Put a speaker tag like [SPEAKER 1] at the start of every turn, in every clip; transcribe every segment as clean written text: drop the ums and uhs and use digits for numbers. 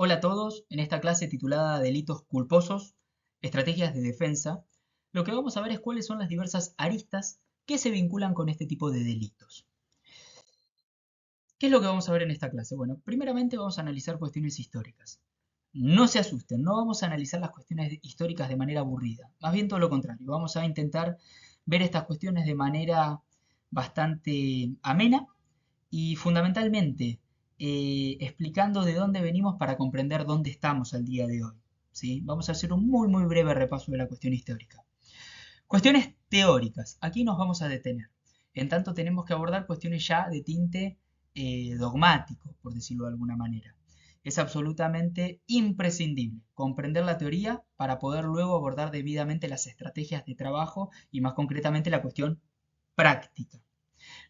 [SPEAKER 1] Hola a todos, en esta clase titulada Delitos culposos, estrategias de defensa, lo que vamos a ver es cuáles son las diversas aristas que se vinculan con este tipo de delitos. ¿Qué es lo que vamos a ver en esta clase? Bueno, primeramente vamos a analizar cuestiones históricas. No se asusten, no vamos a analizar las cuestiones históricas de manera aburrida, más bien todo lo contrario, vamos a intentar ver estas cuestiones de manera bastante amena y fundamentalmente explicando de dónde venimos para comprender dónde estamos al día de hoy. ¿Sí? Vamos a hacer un muy breve repaso de la cuestión histórica. Cuestiones teóricas. Aquí nos vamos a detener. En tanto tenemos que abordar cuestiones ya de tinte dogmático, por decirlo de alguna manera. Es absolutamente imprescindible comprender la teoría para poder luego abordar debidamente las estrategias de trabajo y más concretamente la cuestión práctica.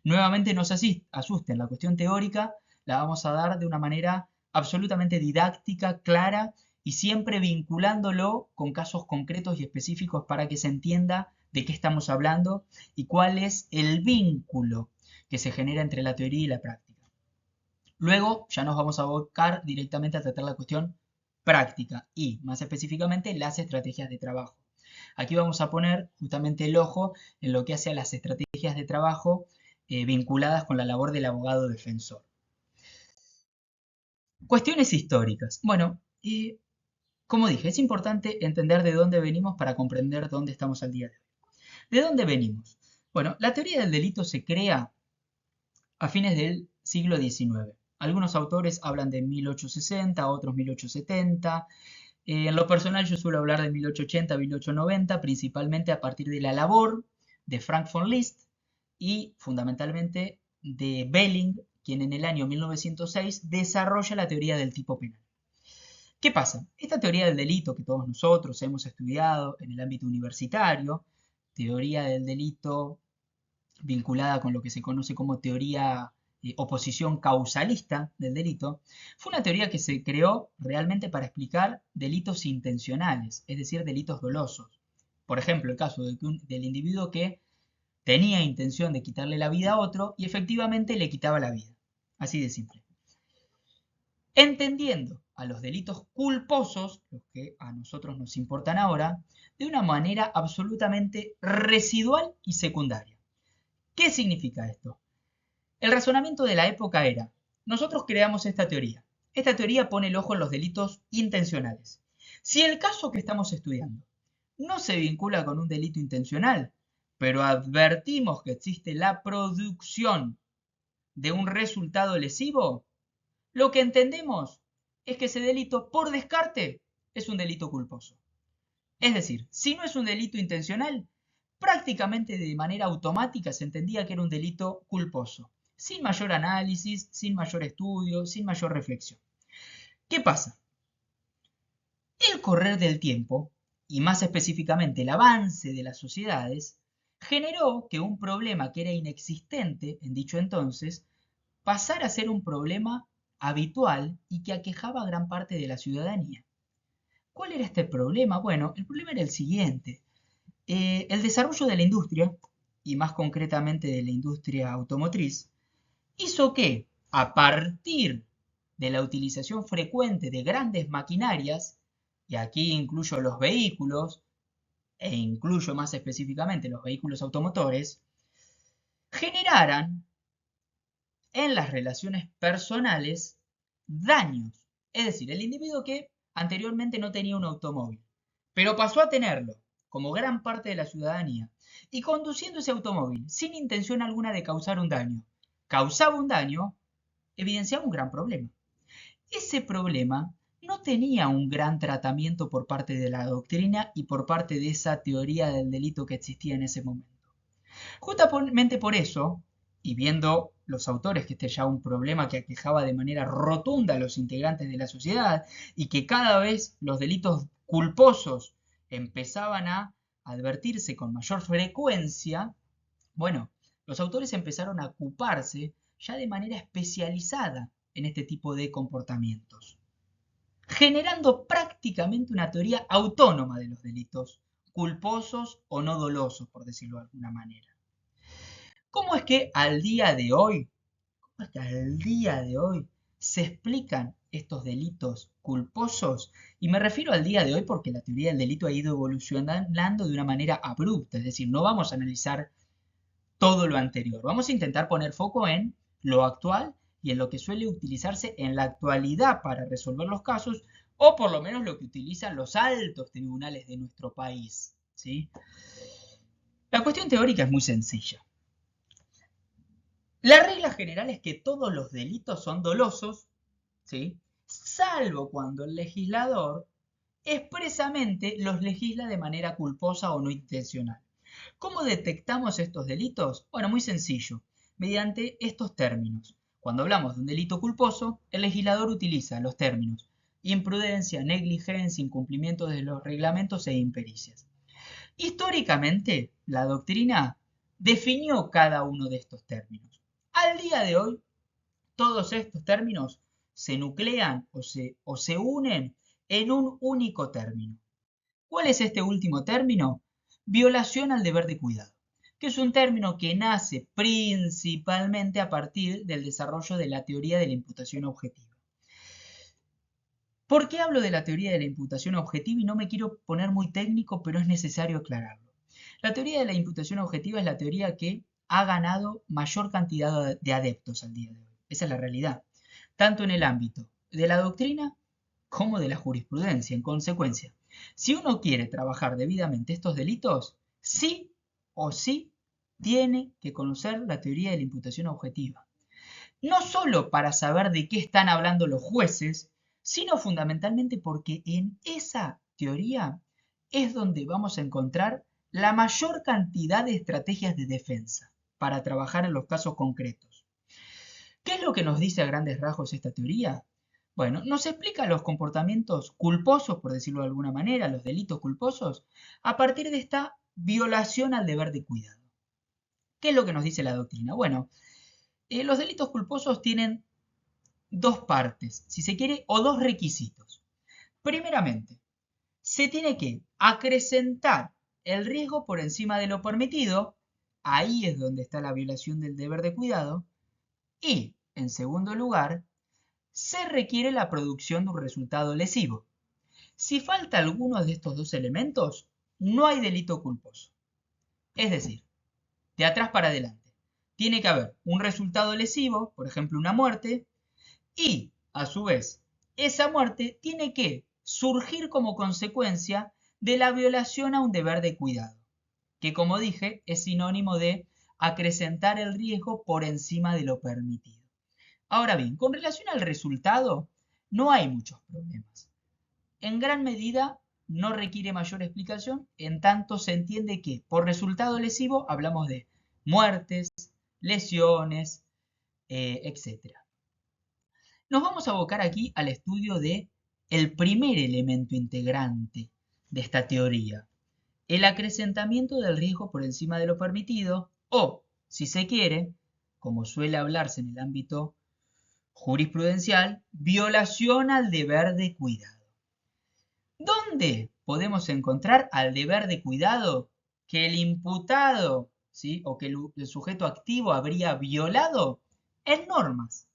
[SPEAKER 1] Nuevamente no se asusten, la cuestión teórica la vamos a dar de una manera absolutamente didáctica, clara y siempre vinculándolo con casos concretos y específicos para que se entienda de qué estamos hablando y cuál es el vínculo que se genera entre la teoría y la práctica. Luego ya nos vamos a abocar directamente a tratar la cuestión práctica y más específicamente las estrategias de trabajo. Aquí vamos a poner justamente el ojo en lo que hace a las estrategias de trabajo vinculadas con la labor del abogado defensor. Cuestiones históricas. Bueno, como dije, es importante entender de dónde venimos para comprender dónde estamos al día de hoy. ¿De dónde venimos? Bueno, la teoría del delito se crea a fines del siglo XIX. Algunos autores hablan de 1860, otros 1870. En lo personal yo suelo hablar de 1880, 1890, principalmente a partir de la labor de Frank von Liszt y fundamentalmente de Belling, quien en el año 1906 desarrolla la teoría del tipo penal. ¿Qué pasa? Esta teoría del delito que todos nosotros hemos estudiado en el ámbito universitario, teoría del delito vinculada con lo que se conoce como teoría oposición causalista del delito, fue una teoría que se creó realmente para explicar delitos intencionales, es decir, delitos dolosos. Por ejemplo, el caso del individuo que tenía intención de quitarle la vida a otro y efectivamente le quitaba la vida. Así de simple. Entendiendo a los delitos culposos, los que a nosotros nos importan ahora, de una manera absolutamente residual y secundaria. ¿Qué significa esto? El razonamiento de la época era, nosotros creamos esta teoría. Esta teoría pone el ojo en los delitos intencionales. Si el caso que estamos estudiando no se vincula con un delito intencional, pero advertimos que existe la producción de un resultado lesivo, lo que entendemos es que ese delito, por descarte, es un delito culposo. Es decir, si no es un delito intencional, prácticamente de manera automática se entendía que era un delito culposo, sin mayor análisis, sin mayor estudio, sin mayor reflexión. ¿Qué pasa? El correr del tiempo, y más específicamente el avance de las sociedades, generó que un problema que era inexistente en dicho entonces pasara a ser un problema habitual y que aquejaba a gran parte de la ciudadanía. ¿Cuál era este problema? Bueno, el problema era el siguiente. El desarrollo de la industria, y más concretamente de la industria automotriz, hizo que, a partir de la utilización frecuente de grandes maquinarias, y aquí incluyo los vehículos, e incluyo más específicamente los vehículos automotores, generaran en las relaciones personales daños. Es decir, el individuo que anteriormente no tenía un automóvil, pero pasó a tenerlo, como gran parte de la ciudadanía, y conduciendo ese automóvil sin intención alguna de causar un daño, causaba un daño, evidenciaba un gran problema. Ese problema no tenía un gran tratamiento por parte de la doctrina y por parte de esa teoría del delito que existía en ese momento. Justamente por eso, y viendo los autores que este ya un problema que aquejaba de manera rotunda a los integrantes de la sociedad y que cada vez los delitos culposos empezaban a advertirse con mayor frecuencia, bueno, los autores empezaron a ocuparse ya de manera especializada en este tipo de comportamientos, generando prácticamente una teoría autónoma de los delitos, culposos o no dolosos, por decirlo de alguna manera. ¿Cómo es que al día de hoy se explican estos delitos culposos, y me refiero al día de hoy porque la teoría del delito ha ido evolucionando de una manera abrupta, es decir, no vamos a analizar todo lo anterior, vamos a intentar poner foco en lo actual y en lo que suele utilizarse en la actualidad para resolver los casos, o por lo menos lo que utilizan los altos tribunales de nuestro país, ¿sí? La cuestión teórica es muy sencilla. La regla general es que todos los delitos son dolosos, ¿sí? Salvo cuando el legislador expresamente los legisla de manera culposa o no intencional. ¿Cómo detectamos estos delitos? Bueno, muy sencillo, mediante estos términos. Cuando hablamos de un delito culposo, el legislador utiliza los términos imprudencia, negligencia, incumplimiento de los reglamentos e impericias. Históricamente, la doctrina definió cada uno de estos términos. Al día de hoy, todos estos términos se nuclean o se unen en un único término. ¿Cuál es este último término? Violación al deber de cuidado, que es un término que nace principalmente a partir del desarrollo de la teoría de la imputación objetiva. ¿Por qué hablo de la teoría de la imputación objetiva? Y no me quiero poner muy técnico, pero es necesario aclararlo. La teoría de la imputación objetiva es la teoría que ha ganado mayor cantidad de adeptos al día de hoy. Esa es la realidad, tanto en el ámbito de la doctrina como de la jurisprudencia. En consecuencia, si uno quiere trabajar debidamente estos delitos, sí o sí tiene que conocer la teoría de la imputación objetiva. No solo para saber de qué están hablando los jueces, sino fundamentalmente porque en esa teoría es donde vamos a encontrar la mayor cantidad de estrategias de defensa para trabajar en los casos concretos. ¿Qué es lo que nos dice a grandes rasgos esta teoría? Bueno, nos explica los comportamientos culposos, por decirlo de alguna manera, los delitos culposos, a partir de esta violación al deber de cuidado. ¿Qué es lo que nos dice la doctrina? Bueno, los delitos culposos tienen dos partes, si se quiere, o dos requisitos. Primeramente, se tiene que acrecentar el riesgo por encima de lo permitido, ahí es donde está la violación del deber de cuidado, y, en segundo lugar, se requiere la producción de un resultado lesivo. Si falta alguno de estos dos elementos, no hay delito culposo. Es decir, de atrás para adelante. Tiene que haber un resultado lesivo, por ejemplo una muerte, y, a su vez, esa muerte tiene que surgir como consecuencia de la violación a un deber de cuidado, que como dije es sinónimo de acrecentar el riesgo por encima de lo permitido. Ahora bien, con relación al resultado, no hay muchos problemas. En gran medida no requiere mayor explicación, en tanto se entiende que por resultado lesivo hablamos de muertes, lesiones, etc. Nos vamos a abocar aquí al estudio de el primer elemento integrante de esta teoría, el acrecentamiento del riesgo por encima de lo permitido o, si se quiere, como suele hablarse en el ámbito jurisprudencial, violación al deber de cuidado. ¿Dónde podemos encontrar al deber de cuidado que el imputado, ¿sí? O que el sujeto activo habría violado? En normas.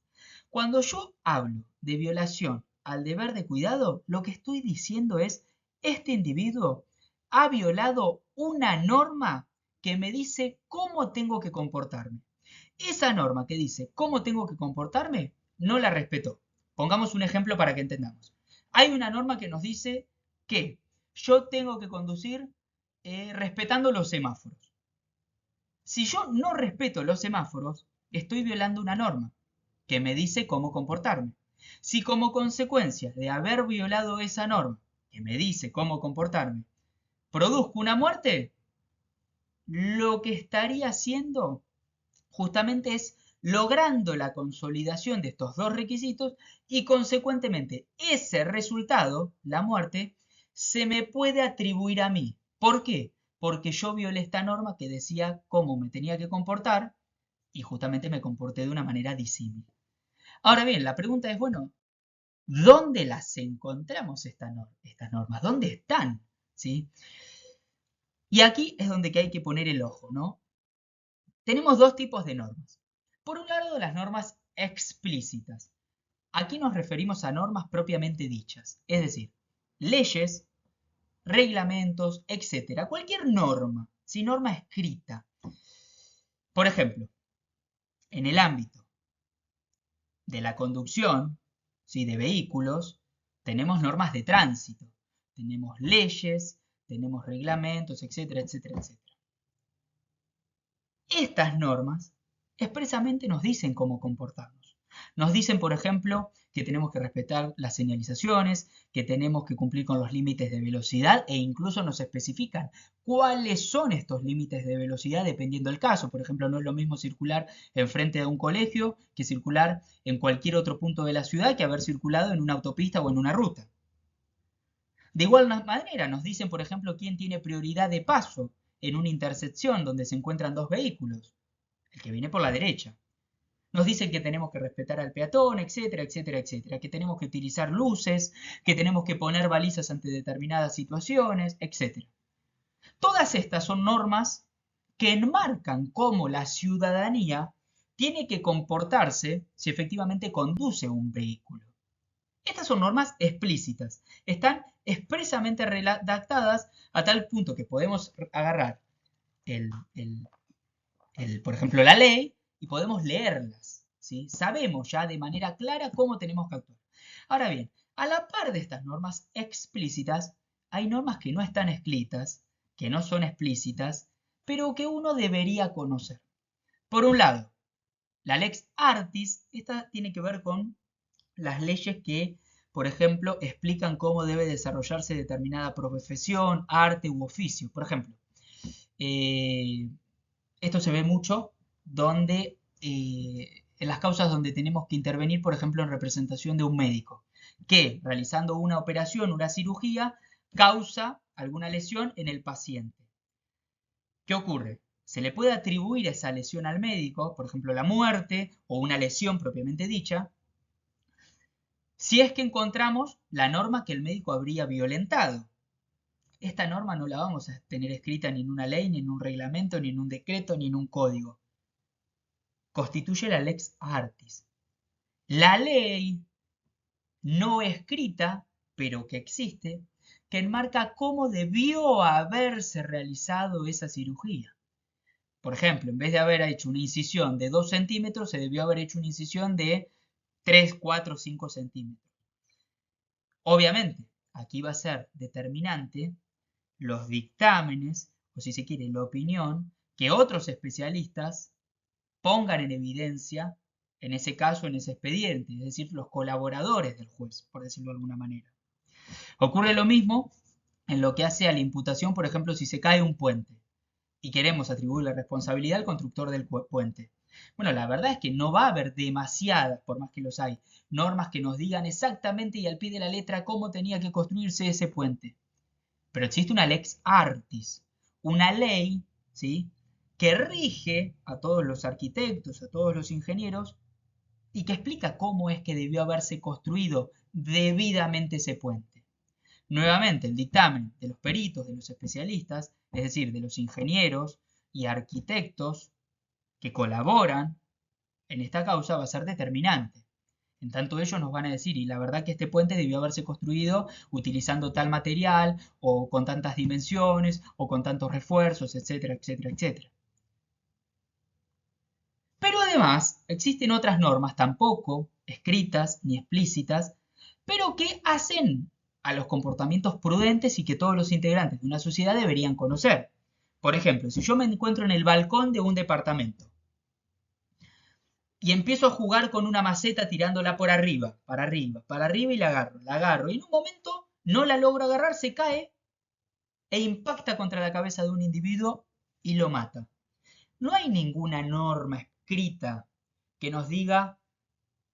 [SPEAKER 1] Cuando yo hablo de violación al deber de cuidado, lo que estoy diciendo es, este individuo ha violado una norma que me dice cómo tengo que comportarme. Esa norma que dice cómo tengo que comportarme, no la respetó. Pongamos un ejemplo para que entendamos. Hay una norma que nos dice que yo tengo que conducir respetando los semáforos. Si yo no respeto los semáforos, estoy violando una norma que me dice cómo comportarme. Si como consecuencia de haber violado esa norma que me dice cómo comportarme, produzco una muerte, lo que estaría haciendo justamente es logrando la consolidación de estos dos requisitos y consecuentemente ese resultado, la muerte, se me puede atribuir a mí. ¿Por qué? Porque yo violé esta norma que decía cómo me tenía que comportar y justamente me comporté de una manera disímil. Ahora bien, la pregunta es, bueno, ¿dónde las encontramos estas normas? ¿Dónde están? ¿Sí? Y aquí es donde hay que poner el ojo, ¿no? Tenemos dos tipos de normas. Por un lado, las normas explícitas. Aquí nos referimos a normas propiamente dichas, es decir, leyes, reglamentos, etc. Cualquier norma, si norma escrita. Por ejemplo, en el ámbito de la conducción, ¿sí?, de vehículos, tenemos normas de tránsito, tenemos leyes, tenemos reglamentos, etcétera, etcétera, etcétera. Estas normas expresamente nos dicen cómo comportarnos. Nos dicen, por ejemplo, que tenemos que respetar las señalizaciones, que tenemos que cumplir con los límites de velocidad e incluso nos especifican cuáles son estos límites de velocidad dependiendo del caso. Por ejemplo, no es lo mismo circular enfrente de un colegio que circular en cualquier otro punto de la ciudad que haber circulado en una autopista o en una ruta. De igual manera, nos dicen, por ejemplo, quién tiene prioridad de paso en una intersección donde se encuentran dos vehículos, el que viene por la derecha. Nos dicen que tenemos que respetar al peatón, etcétera, etcétera, etcétera, que tenemos que utilizar luces, que tenemos que poner balizas ante determinadas situaciones, etcétera. Todas estas son normas que enmarcan cómo la ciudadanía tiene que comportarse si efectivamente conduce un vehículo. Estas son normas explícitas, están expresamente redactadas a tal punto que podemos agarrar por ejemplo, la ley y podemos leerlas, ¿sí? Sabemos ya de manera clara cómo tenemos que actuar. Ahora bien, a la par de estas normas explícitas, hay normas que no están escritas, que no son explícitas, pero que uno debería conocer. Por un lado, la lex artis, esta tiene que ver con las leyes que, por ejemplo, explican cómo debe desarrollarse determinada profesión, arte u oficio. Por ejemplo, esto se ve mucho donde, en las causas donde tenemos que intervenir, por ejemplo, en representación de un médico, que realizando una operación, una cirugía, causa alguna lesión en el paciente. ¿Qué ocurre? Se le puede atribuir esa lesión al médico, por ejemplo, la muerte o una lesión propiamente dicha, si es que encontramos la norma que el médico habría violentado. Esta norma no la vamos a tener escrita ni en una ley, ni en un reglamento, ni en un decreto, ni en un código. Constituye la lex artis. La ley no escrita, pero que existe, que enmarca cómo debió haberse realizado esa cirugía. Por ejemplo, en vez de haber hecho una incisión de 2 centímetros, se debió haber hecho una incisión de 3, 4, 5 centímetros. Obviamente, aquí va a ser determinante los dictámenes, o si se quiere, la opinión, que otros especialistas pongan en evidencia, en ese caso, en ese expediente, es decir, los colaboradores del juez, por decirlo de alguna manera. Ocurre lo mismo en lo que hace a la imputación, por ejemplo, si se cae un puente y queremos atribuir la responsabilidad al constructor del puente. Bueno, la verdad es que no va a haber demasiadas, por más que los hay, normas que nos digan exactamente y al pie de la letra cómo tenía que construirse ese puente. Pero existe una lex artis, una ley, ¿sí?, que rige a todos los arquitectos, a todos los ingenieros, y que explica cómo es que debió haberse construido debidamente ese puente. Nuevamente, el dictamen de los peritos, de los especialistas, es decir, de los ingenieros y arquitectos que colaboran en esta causa, va a ser determinante. En tanto ellos nos van a decir, y la verdad que este puente debió haberse construido utilizando tal material, o con tantas dimensiones, o con tantos refuerzos, etcétera, etcétera, etcétera. Pero además existen otras normas, tampoco escritas ni explícitas, pero que hacen a los comportamientos prudentes y que todos los integrantes de una sociedad deberían conocer. Por ejemplo, si yo me encuentro en el balcón de un departamento y empiezo a jugar con una maceta tirándola por arriba, para arriba y la agarro, y en un momento no la logro agarrar, se cae e impacta contra la cabeza de un individuo y lo mata. No hay ninguna norma escrita que nos diga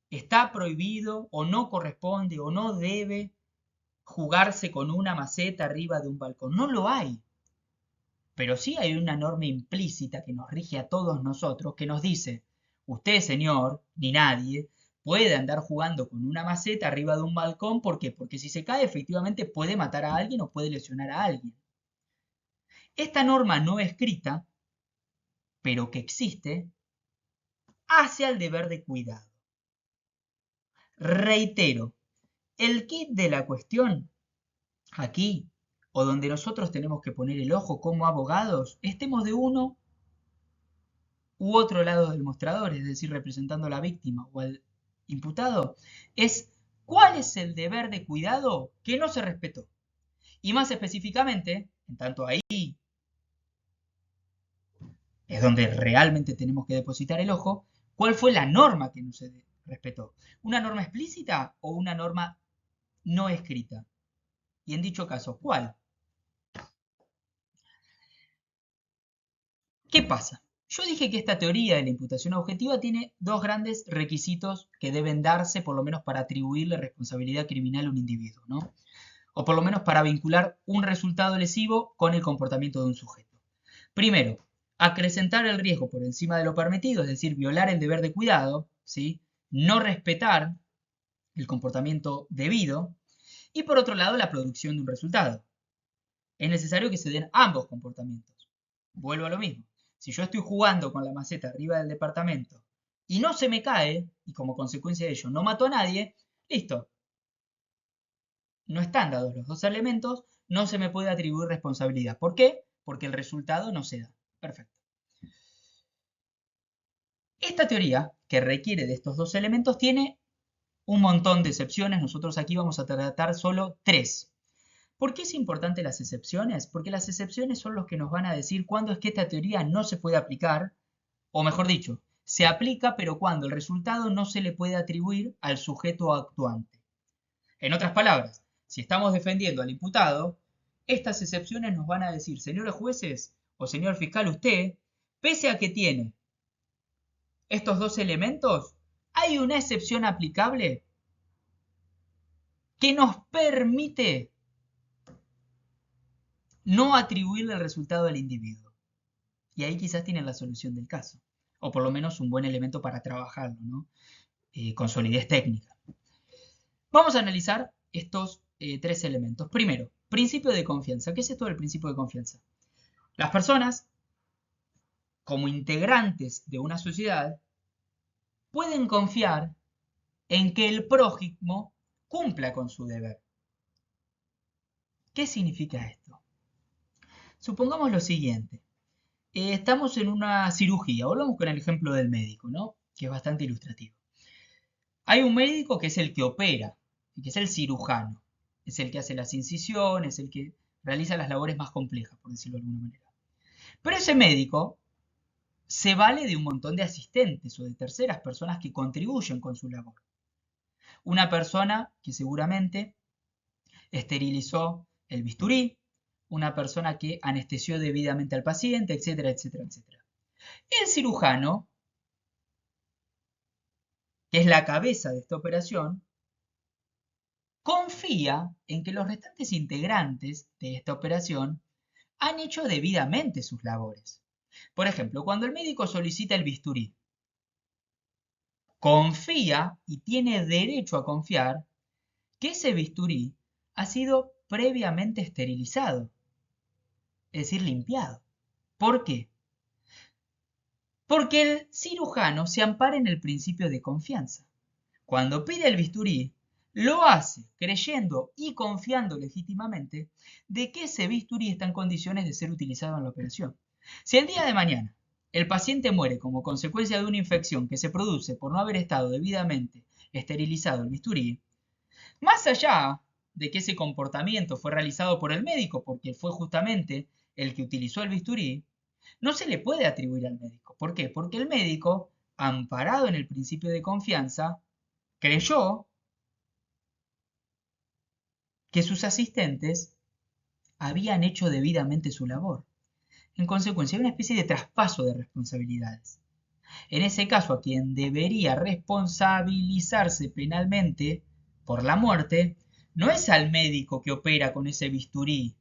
[SPEAKER 1] está prohibido o no corresponde o no debe jugarse con una maceta arriba de un balcón. No lo hay. Pero sí hay una norma implícita que nos rige a todos nosotros que nos dice, usted señor, ni nadie, puede andar jugando con una maceta arriba de un balcón. ¿Por qué? Porque si se cae efectivamente puede matar a alguien o puede lesionar a alguien. Esta norma no escrita, pero que existe, hace al deber de cuidado. Reitero, el kit de la cuestión, aquí, o donde nosotros tenemos que poner el ojo como abogados, estemos de uno u otro lado del mostrador, es decir, representando a la víctima o al imputado, es cuál es el deber de cuidado que no se respetó. Y más específicamente, en tanto ahí es donde realmente tenemos que depositar el ojo, cuál fue la norma que no se respetó. ¿Una norma explícita o una norma no escrita? Y en dicho caso, ¿cuál? ¿Qué pasa? Yo dije que esta teoría de la imputación objetiva tiene dos grandes requisitos que deben darse por lo menos para atribuirle responsabilidad criminal a un individuo, ¿no? O por lo menos para vincular un resultado lesivo con el comportamiento de un sujeto. Primero, acrecentar el riesgo por encima de lo permitido, es decir, violar el deber de cuidado, ¿sí? No respetar el comportamiento debido, y por otro lado, la producción de un resultado. Es necesario que se den ambos comportamientos. Vuelvo a lo mismo. Si yo estoy jugando con la maceta arriba del departamento y no se me cae, y como consecuencia de ello no mato a nadie, listo. No están dados los dos elementos, no se me puede atribuir responsabilidad. ¿Por qué? Porque el resultado no se da. Perfecto. Esta teoría, que requiere de estos dos elementos, tiene un montón de excepciones. Nosotros aquí vamos a tratar solo 3. ¿Por qué es importante las excepciones? Porque las excepciones son los que nos van a decir cuándo es que esta teoría no se puede aplicar, o mejor dicho, se aplica pero cuando el resultado no se le puede atribuir al sujeto actuante. En otras palabras, si estamos defendiendo al imputado, estas excepciones nos van a decir, señores jueces o señor fiscal, usted, pese a que tiene estos dos elementos, hay una excepción aplicable que nos permite no atribuirle el resultado al individuo. Y ahí quizás tienen la solución del caso, o por lo menos un buen elemento para trabajarlo, ¿no? Con solidez técnica. Vamos a analizar estos 3 elementos. Primero, principio de confianza. ¿Qué es esto del principio de confianza? Las personas, como integrantes de una sociedad, pueden confiar en que el prójimo cumpla con su deber. ¿Qué significa esto? Supongamos lo siguiente. Estamos en una cirugía, volvamos con el ejemplo del médico, ¿no? Que es bastante ilustrativo. Hay un médico que es el que opera, que es el cirujano, es el que hace las incisiones, el que realiza las labores más complejas, por decirlo de alguna manera. Pero ese médico se vale de un montón de asistentes o de terceras personas que contribuyen con su labor. Una persona que seguramente esterilizó el bisturí, una persona que anestesió debidamente al paciente, etcétera, etcétera, etcétera. El cirujano, que es la cabeza de esta operación, confía en que los restantes integrantes de esta operación han hecho debidamente sus labores. Por ejemplo, cuando el médico solicita el bisturí, confía y tiene derecho a confiar que ese bisturí ha sido previamente esterilizado, es decir, limpiado. ¿Por qué? Porque el cirujano se ampara en el principio de confianza. Cuando pide el bisturí, lo hace creyendo y confiando legítimamente de que ese bisturí está en condiciones de ser utilizado en la operación. Si el día de mañana el paciente muere como consecuencia de una infección que se produce por no haber estado debidamente esterilizado el bisturí, más allá de que ese comportamiento fue realizado por el médico porque fue justamente el que utilizó el bisturí, no se le puede atribuir al médico. ¿Por qué? Porque el médico, amparado en el principio de confianza, creyó que sus asistentes habían hecho debidamente su labor. En consecuencia, hay una especie de traspaso de responsabilidades. En ese caso, a quien debería responsabilizarse penalmente por la muerte, no es al médico que opera con ese bisturí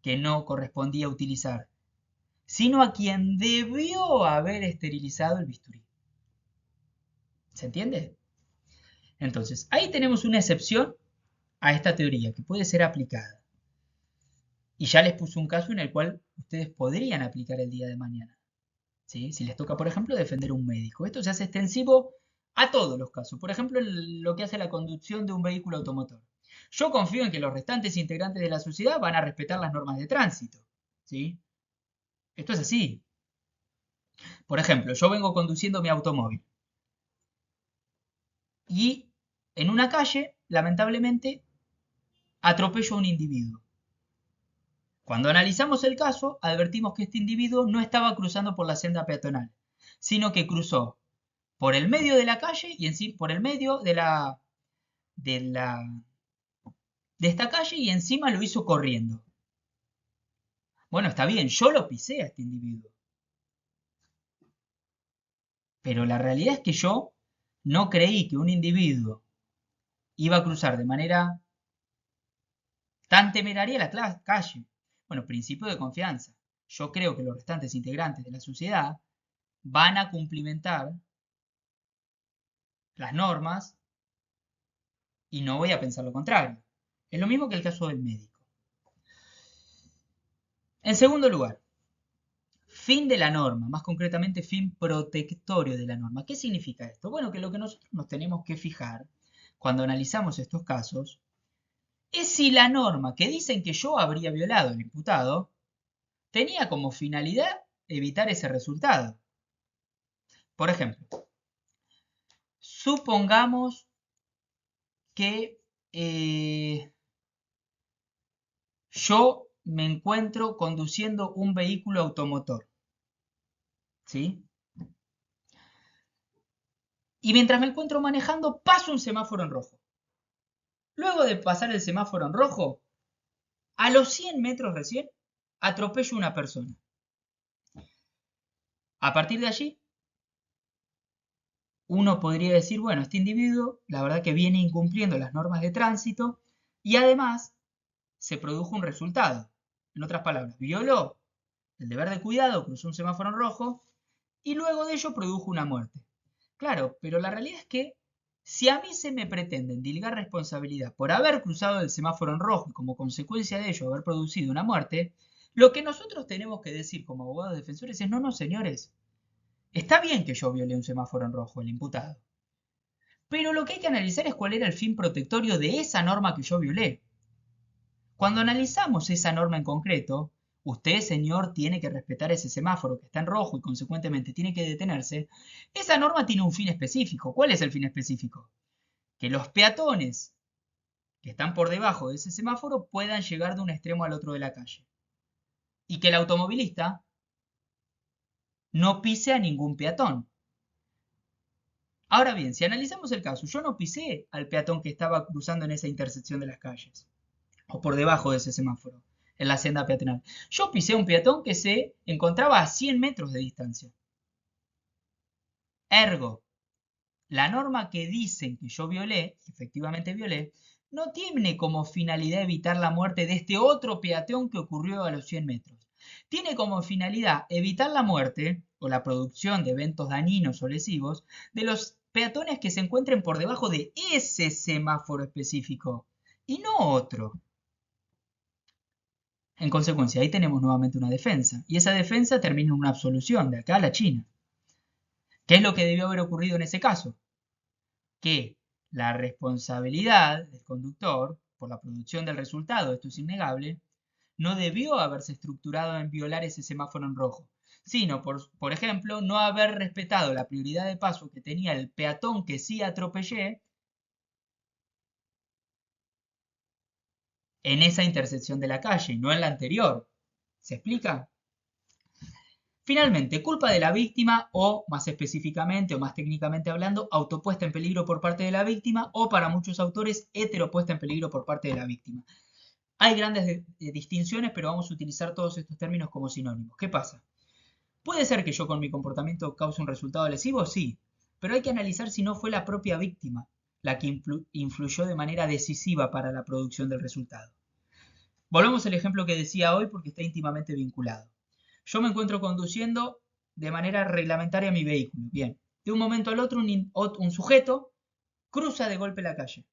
[SPEAKER 1] que no correspondía utilizar, sino a quien debió haber esterilizado el bisturí. ¿Se entiende? Entonces, ahí tenemos una excepción a esta teoría que puede ser aplicada. Y ya les puse un caso en el cual ustedes podrían aplicar el día de mañana. ¿Sí? Si les toca, por ejemplo, defender a un médico. Esto se hace extensivo a todos los casos. Por ejemplo, en lo que hace la conducción de un vehículo automotor. Yo confío en que los restantes integrantes de la sociedad van a respetar las normas de tránsito. ¿Sí? Esto es así. Por ejemplo, yo vengo conduciendo mi automóvil y en una calle, lamentablemente, atropello a un individuo. Cuando analizamos el caso, advertimos que este individuo no estaba cruzando por la senda peatonal, sino que cruzó por el medio de la calle y en sí por el medio de esta calle y encima lo hizo corriendo. Bueno, está bien, yo lo pisé a este individuo. Pero la realidad es que yo no creí que un individuo iba a cruzar de manera tan temeraria la calle. Bueno, principio de confianza. Yo creo que los restantes integrantes de la sociedad van a cumplimentar las normas y no voy a pensar lo contrario. Es lo mismo que el caso del médico. En segundo lugar, fin de la norma, más concretamente fin protectorio de la norma. ¿Qué significa esto? Bueno, que lo que nosotros nos tenemos que fijar cuando analizamos estos casos es si la norma que dicen que yo habría violado el imputado tenía como finalidad evitar ese resultado. Por ejemplo, supongamos que yo me encuentro conduciendo un vehículo automotor, ¿sí? Y mientras me encuentro manejando, paso un semáforo en rojo. Luego de pasar el semáforo en rojo, a los 100 metros recién, atropello a una persona. A partir de allí, uno podría decir, bueno, este individuo, la verdad que viene incumpliendo las normas de tránsito y además se produjo un resultado. En otras palabras, violó el deber de cuidado, cruzó un semáforo en rojo y luego de ello produjo una muerte. Claro, pero la realidad es que si a mí se me pretende endilgar responsabilidad por haber cruzado el semáforo en rojo y como consecuencia de ello haber producido una muerte, lo que nosotros tenemos que decir como abogados defensores es, no, no, señores, está bien que yo violé un semáforo en rojo, el imputado, pero lo que hay que analizar es cuál era el fin protectorio de esa norma que yo violé. Cuando analizamos esa norma en concreto, usted, señor, tiene que respetar ese semáforo que está en rojo y consecuentemente tiene que detenerse. Esa norma tiene un fin específico. ¿Cuál es el fin específico? Que los peatones que están por debajo de ese semáforo puedan llegar de un extremo al otro de la calle. Y que el automovilista no pise a ningún peatón. Ahora bien, si analizamos el caso, yo no pisé al peatón que estaba cruzando en esa intersección de las calles, o por debajo de ese semáforo, en la senda peatonal. Yo pisé a un peatón que se encontraba a 100 metros de distancia. Ergo, la norma que dicen que yo violé, efectivamente violé, no tiene como finalidad evitar la muerte de este otro peatón que ocurrió a los 100 metros. Tiene como finalidad evitar la muerte o la producción de eventos dañinos o lesivos de los peatones que se encuentren por debajo de ese semáforo específico y no otro. En consecuencia, ahí tenemos nuevamente una defensa y esa defensa termina en una absolución de acá a la China. ¿Qué es lo que debió haber ocurrido en ese caso? Que la responsabilidad del conductor por la producción del resultado, esto es innegable, no debió haberse estructurado en violar ese semáforo en rojo, sino por ejemplo, no haber respetado la prioridad de paso que tenía el peatón que sí atropellé en esa intersección de la calle, no en la anterior. ¿Se explica? Finalmente, culpa de la víctima o, más específicamente o más técnicamente hablando, autopuesta en peligro por parte de la víctima o, para muchos autores, heteropuesta en peligro por parte de la víctima. Hay grandes distinciones, pero vamos a utilizar todos estos términos como sinónimos. ¿Qué pasa? ¿Puede ser que yo con mi comportamiento cause un resultado lesivo? Sí, pero hay que analizar si no fue la propia víctima la que influyó de manera decisiva para la producción del resultado. Volvemos al ejemplo que decía hoy porque está íntimamente vinculado. Yo me encuentro conduciendo de manera reglamentaria mi vehículo. Bien, de un momento al otro un sujeto cruza de golpe la calle.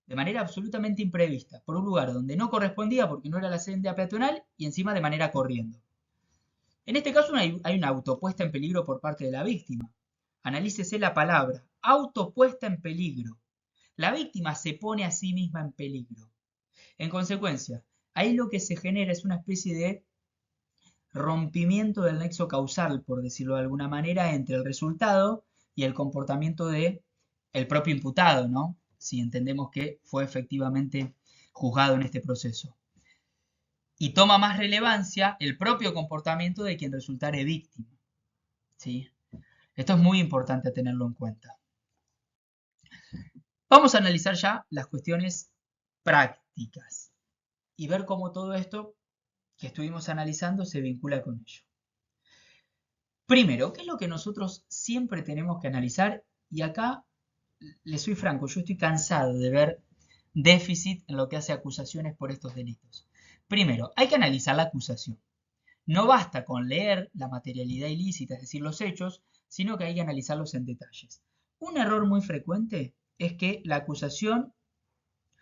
[SPEAKER 1] De manera absolutamente imprevista, por un lugar donde no correspondía porque no era la senda peatonal y encima de manera corriendo. En este caso hay una autopuesta en peligro por parte de la víctima. Analícese la palabra autopuesta en peligro. La víctima se pone a sí misma en peligro. En consecuencia, ahí lo que se genera es una especie de rompimiento del nexo causal, por decirlo de alguna manera, entre el resultado y el comportamiento de el propio imputado, ¿no? Si entendemos que fue efectivamente juzgado en este proceso. Y toma más relevancia el propio comportamiento de quien resultare víctima, ¿sí? Esto es muy importante tenerlo en cuenta. Vamos a analizar ya las cuestiones prácticas y ver cómo todo esto que estuvimos analizando se vincula con ello. Primero, ¿qué es lo que nosotros siempre tenemos que analizar? Y acá, les soy franco, yo estoy cansado de ver déficit en lo que hace acusaciones por estos delitos. Primero, hay que analizar la acusación. No basta con leer la materialidad ilícita, es decir, los hechos, sino que hay que analizarlos en detalles. Un error muy frecuente es que la acusación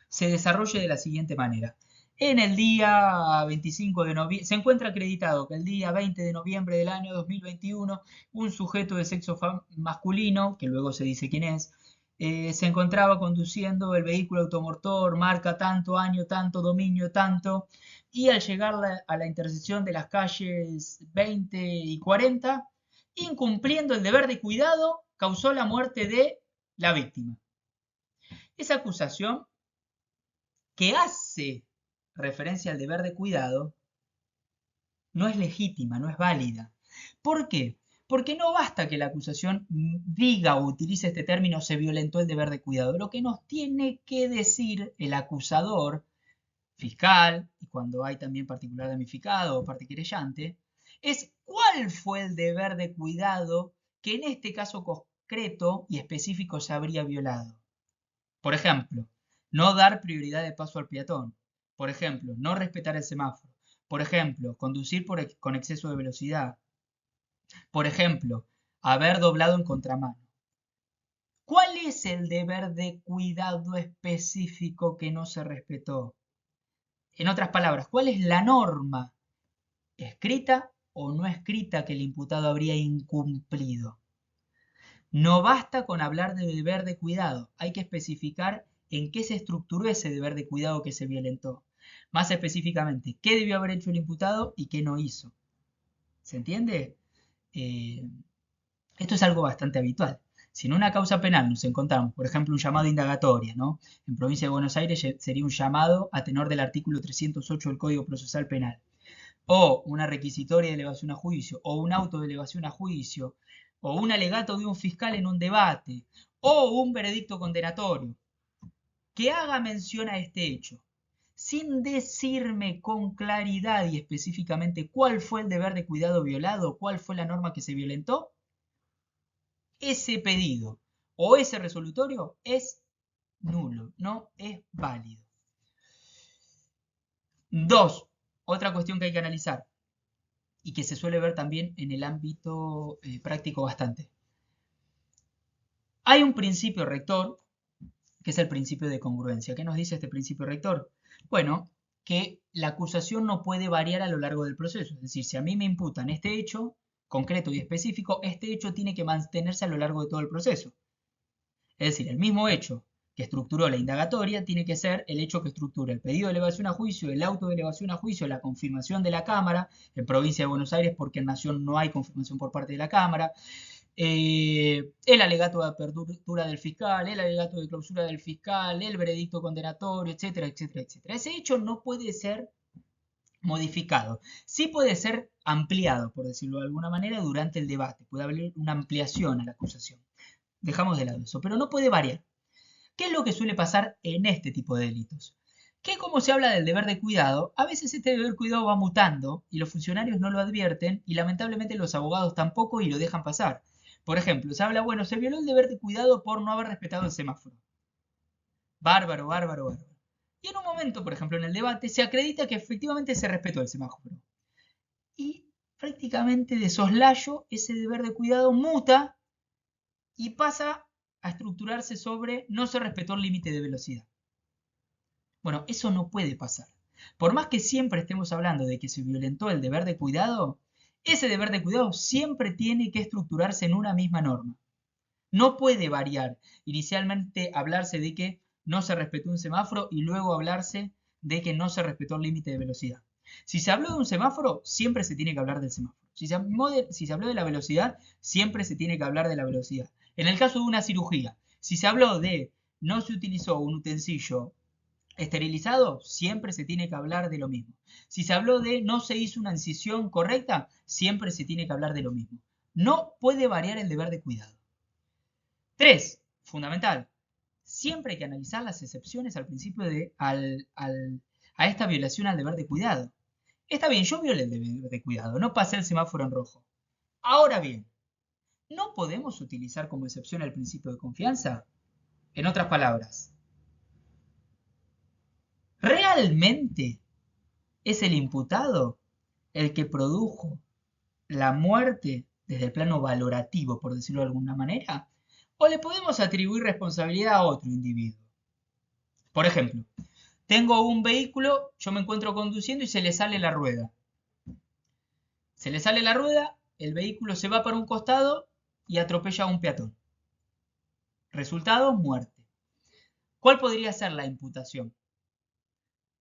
[SPEAKER 1] se desarrolle de la siguiente manera. En el día 25 de noviembre, se encuentra acreditado que el día 20 de noviembre del año 2021, un sujeto de sexo masculino, que luego se dice quién es, se encontraba conduciendo el vehículo automotor, marca tanto, año tanto, dominio tanto, y al llegar a la intersección de las calles 20 y 40, incumpliendo el deber de cuidado, causó la muerte de la víctima. Esa acusación que hace referencia al deber de cuidado no es legítima, no es válida. ¿Por qué? Porque no basta que la acusación diga o utilice este término se violentó el deber de cuidado. Lo que nos tiene que decir el acusador, fiscal, y cuando hay también particular damnificado o parte querellante, es cuál fue el deber de cuidado que en este caso concreto y específico se habría violado. Por ejemplo, no dar prioridad de paso al peatón. Por ejemplo, no respetar el semáforo. Por ejemplo, conducir con exceso de velocidad. Por ejemplo, haber doblado en contramano. ¿Cuál es el deber de cuidado específico que no se respetó? En otras palabras, ¿cuál es la norma escrita o no escrita que el imputado habría incumplido? No basta con hablar de deber de cuidado, hay que especificar en qué se estructuró ese deber de cuidado que se violentó. Más específicamente, qué debió haber hecho el imputado y qué no hizo. ¿Se entiende? Esto es algo bastante habitual. Si en una causa penal nos encontramos, por ejemplo, un llamado de indagatoria, ¿no? En provincia de Buenos Aires sería un llamado a tenor del artículo 308 del Código Procesal Penal, o una requisitoria de elevación a juicio, o un auto de elevación a juicio, o un alegato de un fiscal en un debate, o un veredicto condenatorio, que haga mención a este hecho, sin decirme con claridad y específicamente cuál fue el deber de cuidado violado, cuál fue la norma que se violentó, ese pedido o ese resolutorio es nulo, no es válido. Dos, otra cuestión que hay que analizar y que se suele ver también en el ámbito práctico bastante. Hay un principio rector, que es el principio de congruencia. ¿Qué nos dice este principio rector? Bueno, que la acusación no puede variar a lo largo del proceso. Es decir, si a mí me imputan este hecho concreto y específico, este hecho tiene que mantenerse a lo largo de todo el proceso. Es decir, el mismo hecho que estructuró la indagatoria tiene que ser el hecho que estructura el pedido de elevación a juicio, el auto de elevación a juicio, la confirmación de la Cámara, en provincia de Buenos Aires porque en Nación no hay confirmación por parte de la Cámara, el alegato de apertura del fiscal, el alegato de clausura del fiscal, el veredicto condenatorio, etcétera, etcétera, etcétera. Ese hecho no puede ser modificado. Sí puede ser ampliado, por decirlo de alguna manera, durante el debate. Puede haber una ampliación a la acusación. Dejamos de lado eso, pero no puede variar. ¿Qué es lo que suele pasar en este tipo de delitos? Que como se habla del deber de cuidado, a veces este deber de cuidado va mutando y los funcionarios no lo advierten y lamentablemente los abogados tampoco y lo dejan pasar. Por ejemplo, se habla, bueno, se violó el deber de cuidado por no haber respetado el semáforo. Bárbaro, bárbaro, bárbaro. Y en un momento, por ejemplo, en el debate, se acredita que efectivamente se respetó el semáforo. Y prácticamente de soslayo, ese deber de cuidado muta y pasa a estructurarse sobre no se respetó el límite de velocidad. Bueno, eso no puede pasar. Por más que siempre estemos hablando de que se violentó el deber de cuidado, ese deber de cuidado siempre tiene que estructurarse en una misma norma. No puede variar. Inicialmente hablarse de que no se respetó un semáforo y luego hablarse de que no se respetó el límite de velocidad. Si se habló de un semáforo, siempre se tiene que hablar del semáforo. Si se habló de la velocidad, siempre se tiene que hablar de la velocidad. En el caso de una cirugía, si se habló de no se utilizó un utensilio esterilizado, siempre se tiene que hablar de lo mismo. Si se habló de no se hizo una incisión correcta, siempre se tiene que hablar de lo mismo. No puede variar el deber de cuidado. 3. Fundamental. Siempre hay que analizar las excepciones al principio a esta violación al deber de cuidado. Está bien, yo violé el deber de cuidado, no pasé el semáforo en rojo. Ahora bien, ¿no podemos utilizar como excepción el principio de confianza? En otras palabras, ¿realmente es el imputado el que produjo la muerte desde el plano valorativo, por decirlo de alguna manera? ¿O le podemos atribuir responsabilidad a otro individuo? Por ejemplo, tengo un vehículo, yo me encuentro conduciendo y se le sale la rueda. Se le sale la rueda, el vehículo se va para un costado y atropella a un peatón. Resultado, muerte. ¿Cuál podría ser la imputación?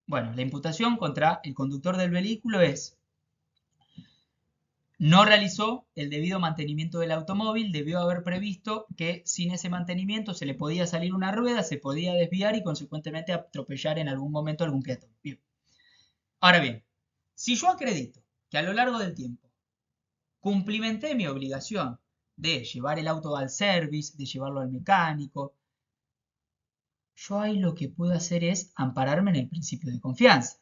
[SPEAKER 1] Bueno, la imputación contra el conductor del vehículo es: no realizó el debido mantenimiento del automóvil, debió haber previsto que sin ese mantenimiento se le podía salir una rueda, se podía desviar y consecuentemente atropellar en algún momento a algún peatón. Bien. Ahora bien, si yo acredito que a lo largo del tiempo cumplimenté mi obligación de llevar el auto al service, de llevarlo al mecánico, yo ahí lo que puedo hacer es ampararme en el principio de confianza.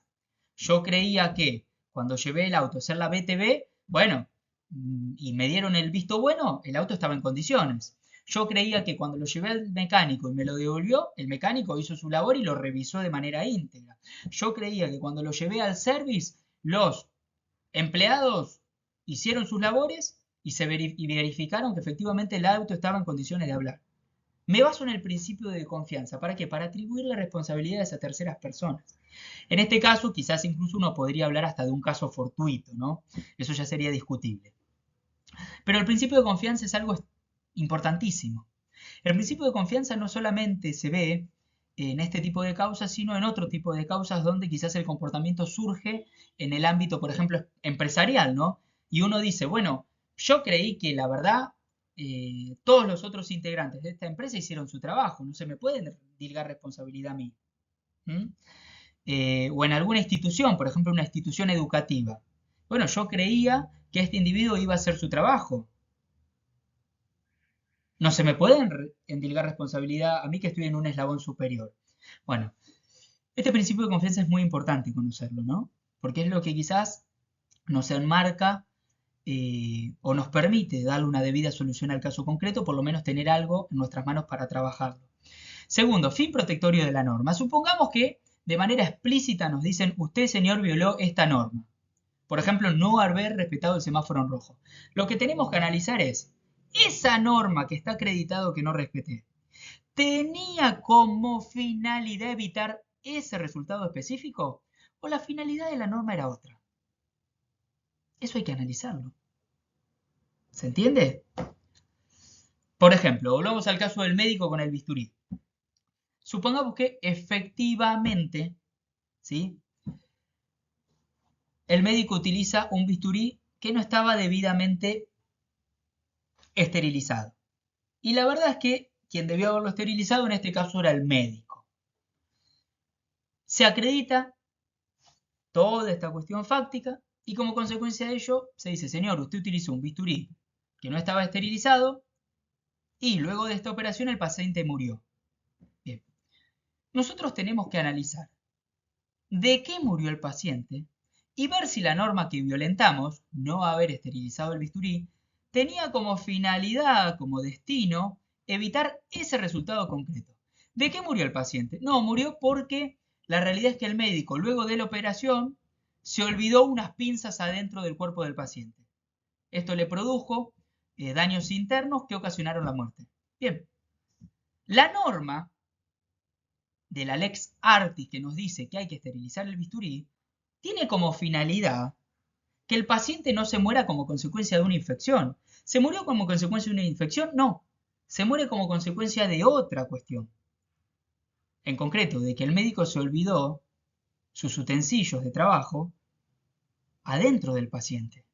[SPEAKER 1] Yo creía que cuando llevé el auto a hacer la BTV, bueno, y me dieron el visto bueno, el auto estaba en condiciones. Yo creía que cuando lo llevé al mecánico y me lo devolvió, el mecánico hizo su labor y lo revisó de manera íntegra. Yo creía que cuando lo llevé al service, los empleados hicieron sus labores y verificaron que efectivamente el auto estaba en condiciones de hablar. Me baso en el principio de confianza. ¿Para qué? Para atribuirle responsabilidades a terceras personas. En este caso, quizás incluso uno podría hablar hasta de un caso fortuito, ¿no? Eso ya sería discutible. Pero el principio de confianza es algo importantísimo. El principio de confianza no solamente se ve en este tipo de causas, sino en otro tipo de causas donde quizás el comportamiento surge en el ámbito, por ejemplo, empresarial, ¿no? Y uno dice, bueno, yo creí que la verdad todos los otros integrantes de esta empresa hicieron su trabajo, no se me puede dilgar responsabilidad a mí. O en alguna institución, por ejemplo, una institución educativa. Bueno, yo creía que este individuo iba a hacer su trabajo. No se me puede endilgar responsabilidad a mí que estoy en un eslabón superior. Bueno, este principio de confianza es muy importante conocerlo, ¿no? Porque es lo que quizás nos enmarca o nos permite darle una debida solución al caso concreto, por lo menos tener algo en nuestras manos para trabajarlo. Segundo, fin protectorio de la norma. Supongamos que de manera explícita nos dicen, usted, señor, violó esta norma. Por ejemplo, no haber respetado el semáforo en rojo. Lo que tenemos que analizar es, esa norma que está acreditado que no respeté, ¿tenía como finalidad evitar ese resultado específico? ¿O la finalidad de la norma era otra? Eso hay que analizarlo. ¿Se entiende? Por ejemplo, volvamos al caso del médico con el bisturí. Supongamos que efectivamente, ¿sí?, el médico utiliza un bisturí que no estaba debidamente esterilizado. Y la verdad es que quien debió haberlo esterilizado en este caso era el médico. Se acredita toda esta cuestión fáctica y como consecuencia de ello se dice, señor, usted utilizó un bisturí que no estaba esterilizado y luego de esta operación el paciente murió. Bien. Nosotros tenemos que analizar de qué murió el paciente y ver si la norma que violentamos, no haber esterilizado el bisturí, tenía como finalidad, como destino, evitar ese resultado concreto. ¿De qué murió el paciente? No, murió porque la realidad es que el médico, luego de la operación, se olvidó unas pinzas adentro del cuerpo del paciente. Esto le produjo daños internos que ocasionaron la muerte. Bien, la norma de la Lex Artis que nos dice que hay que esterilizar el bisturí, tiene como finalidad que el paciente no se muera como consecuencia de una infección. ¿Se murió como consecuencia de una infección? No. se muere como consecuencia de otra cuestión. En concreto, de que el médico se olvidó sus utensilios de trabajo adentro del paciente,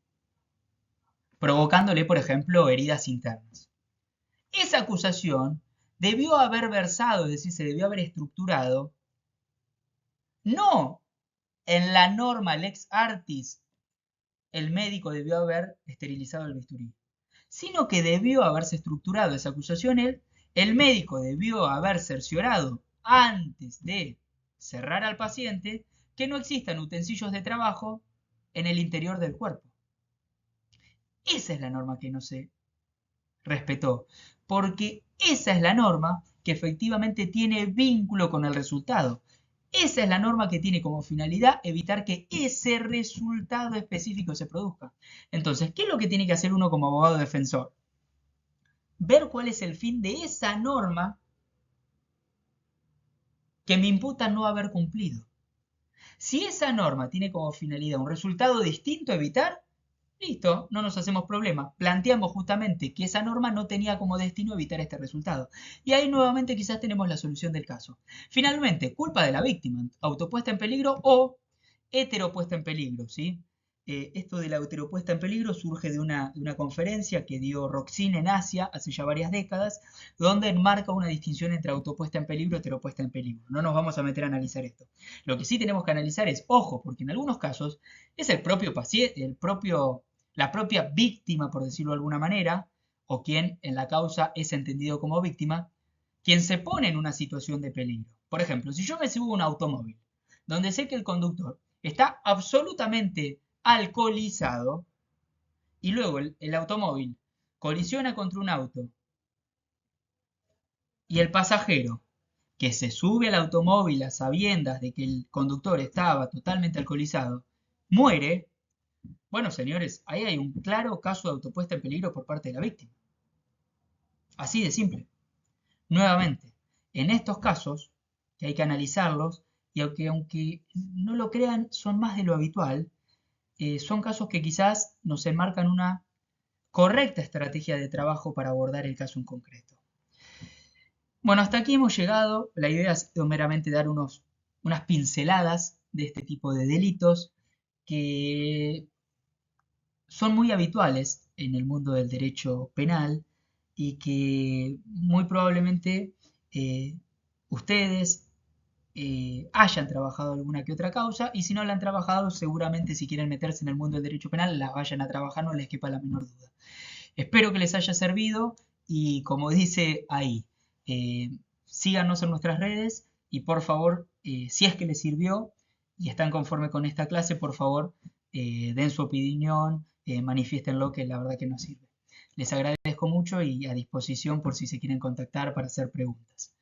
[SPEAKER 1] provocándole, por ejemplo, heridas internas. Esa acusación debió haber versado, es decir, se debió haber estructurado, no en la norma lex artis, el médico debió haber esterilizado el bisturí, sino que debió haberse estructurado esa acusación el médico debió haber cerciorado antes de cerrar al paciente que no existan utensilios de trabajo en el interior del cuerpo. Esa es la norma que no se respetó, porque esa es la norma que efectivamente tiene vínculo con el resultado. Esa es la norma que tiene como finalidad evitar que ese resultado específico se produzca. Entonces, ¿qué es lo que tiene que hacer uno como abogado defensor? Ver cuál es el fin de esa norma que me imputa no haber cumplido. Si esa norma tiene como finalidad un resultado distinto a evitar, listo, no nos hacemos problema. Planteamos justamente que esa norma no tenía como destino evitar este resultado. Y ahí nuevamente quizás tenemos la solución del caso. Finalmente, culpa de la víctima, autopuesta en peligro o heteropuesta en peligro, ¿sí? Esto de la heteropuesta en peligro surge de una conferencia que dio Roxin en Asia hace ya varias décadas, donde enmarca una distinción entre autopuesta en peligro y heteropuesta en peligro. No nos vamos a meter a analizar esto. Lo que sí tenemos que analizar es, ojo, porque en algunos casos es el propio paciente, la propia víctima, por decirlo de alguna manera, o quien en la causa es entendido como víctima, quien se pone en una situación de peligro. Por ejemplo, si yo me subo a un automóvil donde sé que el conductor está absolutamente alcoholizado y luego el automóvil colisiona contra un auto y el pasajero que se sube al automóvil a sabiendas de que el conductor estaba totalmente alcoholizado, muere, bueno, señores, ahí hay un claro caso de autopuesta en peligro por parte de la víctima. Así de simple. Nuevamente, en estos casos, que hay que analizarlos, y aunque no lo crean, son más de lo habitual, son casos que quizás nos enmarcan una correcta estrategia de trabajo para abordar el caso en concreto. Bueno, hasta aquí hemos llegado. La idea ha sido meramente dar unas pinceladas de este tipo de delitos que son muy habituales en el mundo del derecho penal y que muy probablemente eh, ustedes hayan trabajado alguna que otra causa y si no la han trabajado, seguramente si quieren meterse en el mundo del derecho penal, la vayan a trabajar, no les quepa la menor duda. Espero que les haya servido y como dice ahí, eh, síganos en nuestras redes y por favor, si es que les sirvió y están conforme con esta clase, por favor, den su opinión, manifiéstenlo que la verdad que nos sirve. Les agradezco mucho y a disposición por si se quieren contactar para hacer preguntas.